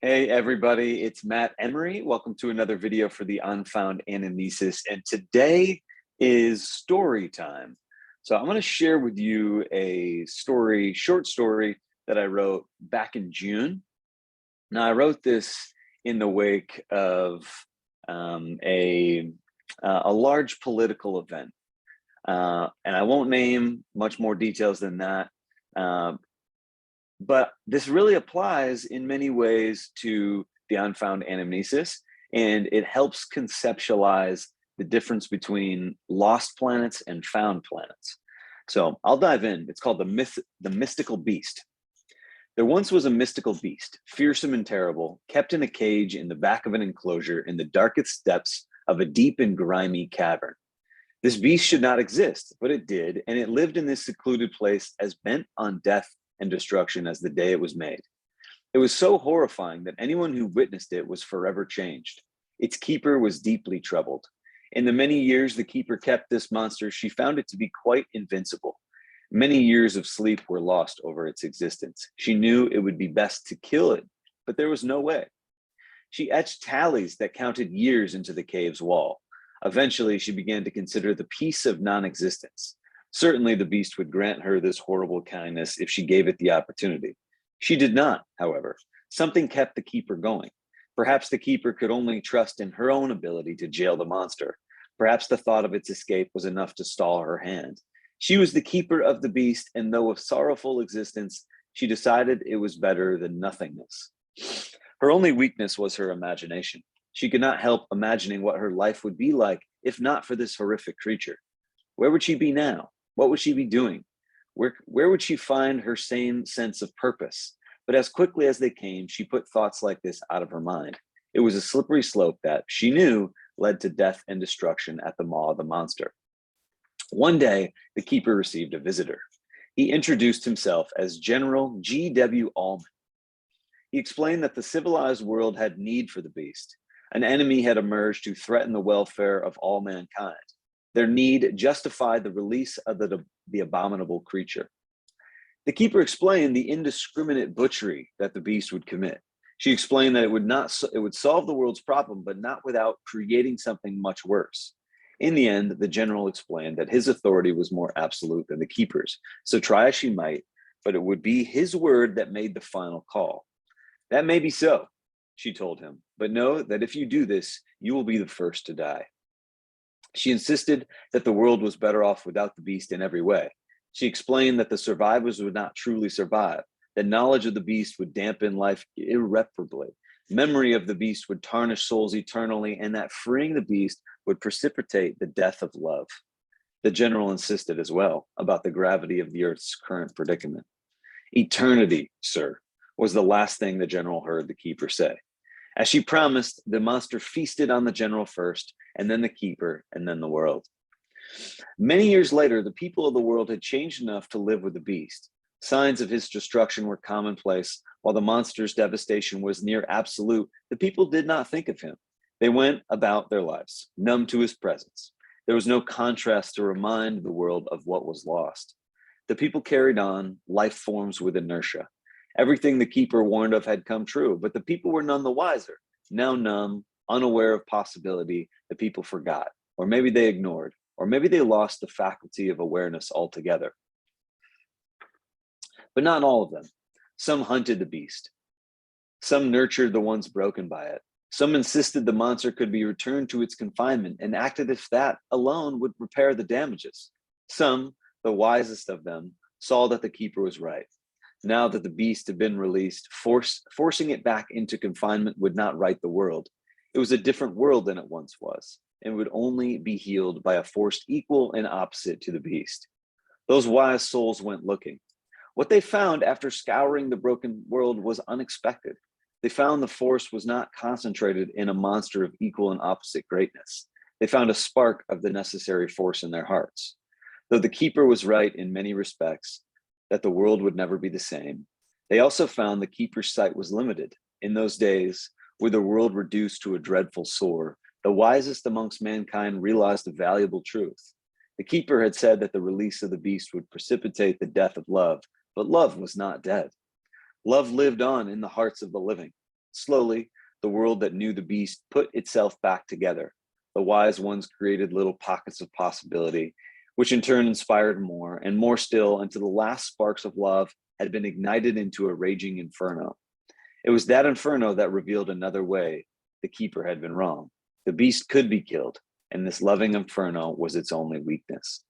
Hey everybody, it's Matt Emery. Welcome to another video for the Unfound Anamnesis, and today is story time. So I'm going to share with you a short story that I wrote back in June. Now I wrote this in the wake of a large political event, and I won't name much more details than that. Uh, But this really applies in many ways to the unfound anamnesis, and it helps conceptualize the difference between lost planets and found planets. So I'll dive in. It's called the mystical beast. There once was a mystical beast, fearsome and terrible, kept in a cage in the back of an enclosure in the darkest depths of a deep and grimy cavern. This beast should not exist, but it did, and it lived in this secluded place as bent on death and destruction as the day it was made. It was so horrifying that anyone who witnessed it was forever changed. Its keeper was deeply troubled. In the many years the keeper kept this monster, she found it to be quite invincible. Many years of sleep were lost over its existence. She knew it would be best to kill it, but there was no way. She etched tallies that counted years into the cave's wall. Eventually, she began to consider the peace of non-existence. Certainly, the beast would grant her this horrible kindness if she gave it the opportunity. She did not, however. Something kept the keeper going. Perhaps the keeper could only trust in her own ability to jail the monster. Perhaps the thought of its escape was enough to stall her hand. She was the keeper of the beast, and though of sorrowful existence, she decided it was better than nothingness. Her only weakness was her imagination. She could not help imagining what her life would be like if not for this horrific creature. Where would she be now? What would she be doing? Where would she find her sane sense of purpose? But as quickly as they came, she put thoughts like this out of her mind. It was a slippery slope that, she knew, led to death and destruction at the maw of the monster. One day, the keeper received a visitor. He introduced himself as General G.W. Allman. He explained that the civilized world had need for the beast. An enemy had emerged to threaten the welfare of all mankind. Their need justified the release of the abominable creature. The keeper explained the indiscriminate butchery that the beast would commit. She explained that it would solve the world's problem, but not without creating something much worse. In the end, the general explained that his authority was more absolute than the keeper's, so try as she might, but it would be his word that made the final call. That may be so, she told him, but know that if you do this, you will be the first to die. She insisted that the world was better off without the beast in every way. She explained that the survivors would not truly survive, that knowledge of the beast would dampen life irreparably, memory of the beast would tarnish souls eternally, and that freeing the beast would precipitate the death of love. The general insisted as well about the gravity of the earth's current predicament. Eternity, sir, was the last thing the general heard the keeper say. As she promised, the monster feasted on the general first, and then the keeper, and then the world. Many years later, the people of the world had changed enough to live with the beast. Signs of his destruction were commonplace. While the monster's devastation was near absolute, the people did not think of him. They went about their lives, numb to his presence. There was no contrast to remind the world of what was lost. The people carried on, life forms with inertia. Everything the keeper warned of had come true, but the people were none the wiser. Now numb, unaware of possibility, the people forgot, or maybe they ignored, or maybe they lost the faculty of awareness altogether. But not all of them. Some hunted the beast. Some nurtured the ones broken by it. Some insisted the monster could be returned to its confinement and acted as if that alone would repair the damages. Some, the wisest of them, saw that the keeper was right. Now that the beast had been released, forcing it back into confinement would not right the world. It was a different world than it once was, and would only be healed by a force equal and opposite to the beast. Those wise souls went looking. What they found after scouring the broken world was unexpected. They found the force was not concentrated in a monster of equal and opposite greatness. They found a spark of the necessary force in their hearts. Though the keeper was right in many respects, that the world would never be the same, they also found the keeper's sight was limited. In those days, with the world reduced to a dreadful sore, the wisest amongst mankind realized a valuable truth. The keeper had said that the release of the beast would precipitate the death of love, but love was not dead. Love lived on in the hearts of the living. slowly, the world that knew the beast put itself back together. The wise ones created little pockets of possibility, which in turn inspired more and more still until the last sparks of love had been ignited into a raging inferno. It was that inferno that revealed another way the keeper had been wrong. The beast could be killed, and this loving inferno was its only weakness.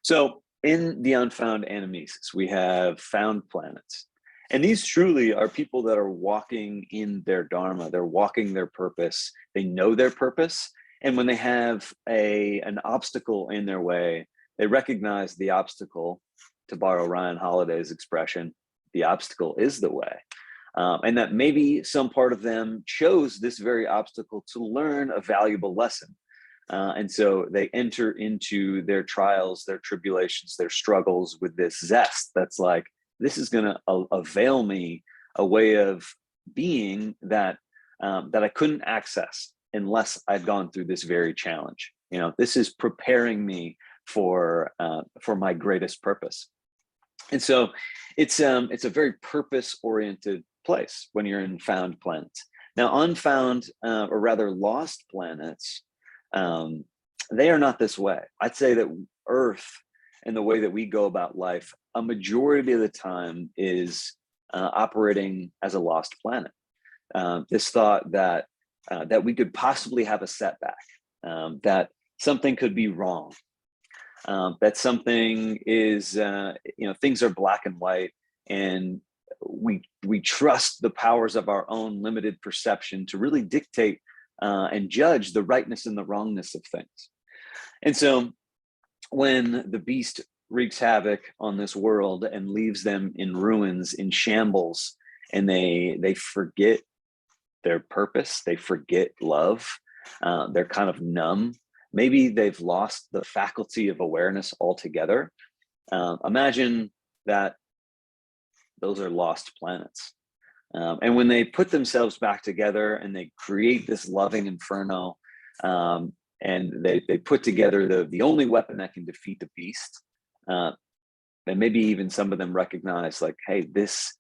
So in the Unfound Anamnesis, we have found planets. And these truly are people that are walking in their dharma. They're walking their purpose. They know their purpose. And when they have an obstacle in their way, they recognize the obstacle, to borrow Ryan Holiday's expression, the obstacle is the way. And that maybe some part of them chose this very obstacle to learn a valuable lesson. And so they enter into their trials, their tribulations, their struggles with this zest that's like, this is going to avail me a way of being that that I couldn't access unless I'd gone through this very challenge. You know, this is preparing me for my greatest purpose. And so it's a very purpose-oriented place when you're in found planets. Now, unfound or rather lost planets, they are not this way. I'd say that Earth and the way that we go about life, a majority of the time is operating as a lost planet. This thought that that we could possibly have a setback, that something could be wrong, that something is, things are black and white, and we trust the powers of our own limited perception to really dictate and judge the rightness and the wrongness of things. And so when the beast wreaks havoc on this world and leaves them in ruins, in shambles, and they forget their purpose, they forget love, they're kind of numb. Maybe they've lost the faculty of awareness altogether. Imagine that those are lost planets. And when they put themselves back together and they create this loving inferno, and they put together the only weapon that can defeat the beast, and maybe even some of them recognize, like, hey, this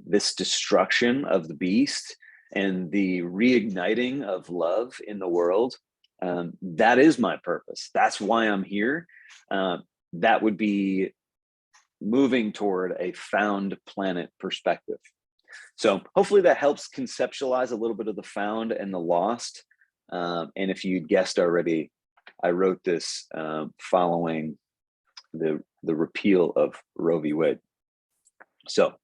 destruction of the beast and the reigniting of love in the world, that is my purpose. That's why I'm here. That would be moving toward a found planet perspective. So hopefully that helps conceptualize a little bit of the found and the lost. And if you guessed already, I wrote this following the repeal of Roe v. Wade. So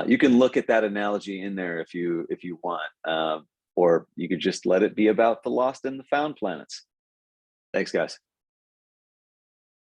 you can look at that analogy in there if you want, or you could just let it be about the lost and the found planets. Thanks, guys.